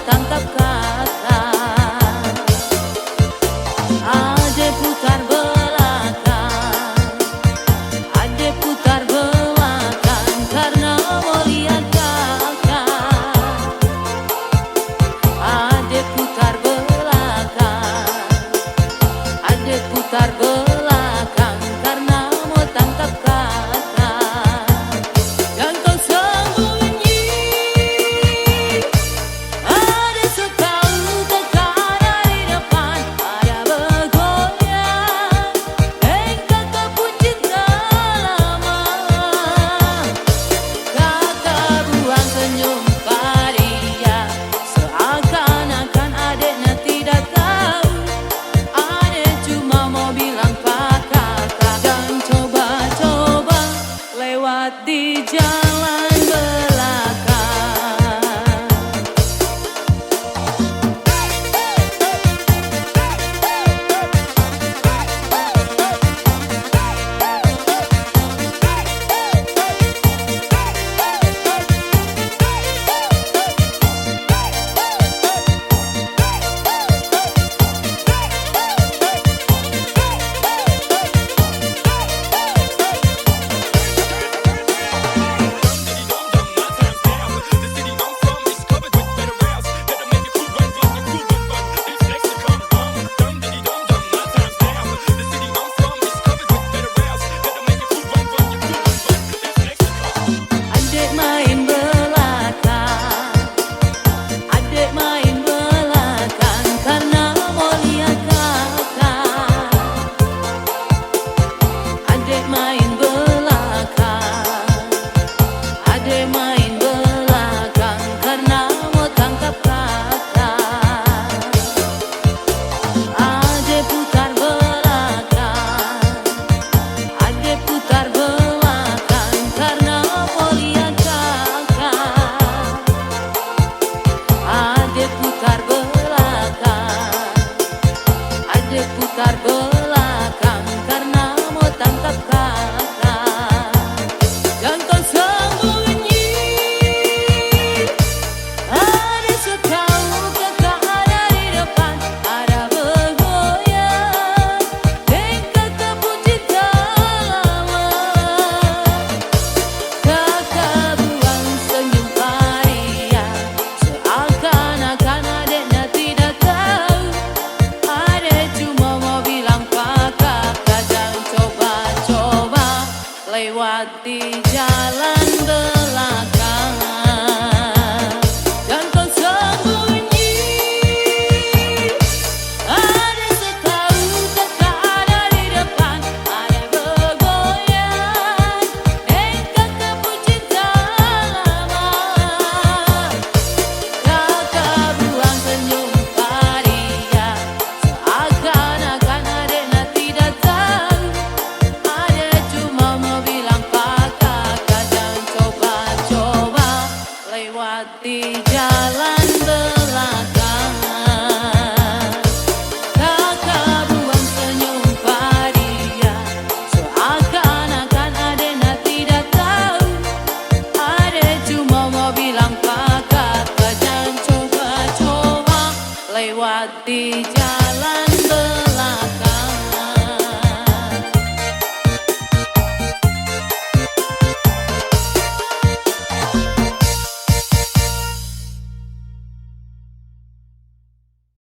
tangkap kakak. Ade putar belakang, ade putar belakang karena mau lihat kakak. Ade putar belakang, ade putar belakang karena mau tangkap kakak. Dan kau sembunyi, ada sekali kakak ada di depan, ada bergoyang. Kakak pun cinta lama, kakak buang senyum paria, seakan-akan adiknya tidak tahu. Adek cuma mau bilang pak kakak, dan coba-coba lewat di jalan belakang. Adek main belakang, adek main belakang karena mau lihat kakak. Adek main belakang, adek main belakang karena mau tangkap kakak. Adek putar belakang, adek putar belakang karena mau lihat kakak. Adek putar belakang, adek putar belakang karena mau tangkap kakak. Dan kau sembunyi, ada sekali kakak ada di depan, ada bergoyang. Kakak pun cinta lama, kakak buang senyum paria, seakan-akan adiknya tidak tahu. Adek cuma mau bilang pak kakak, jangan coba-coba lewat di jalan belakang. Dan kau sembunyi, ada sekali kakak ada di depan, ada bergoyang. Kakak pun cinta lama, kakak buang senyum paria, seakan-akan adiknya tidak tahu. Adek cuma mau bilang pak kakak, jangan coba-coba lewat di jalan belakang. Kakak buang senyum paria, seakan-akan adiknya tidak tahu. Adek cuma mau bilang pak kakak, jangan coba-coba lewat di jalan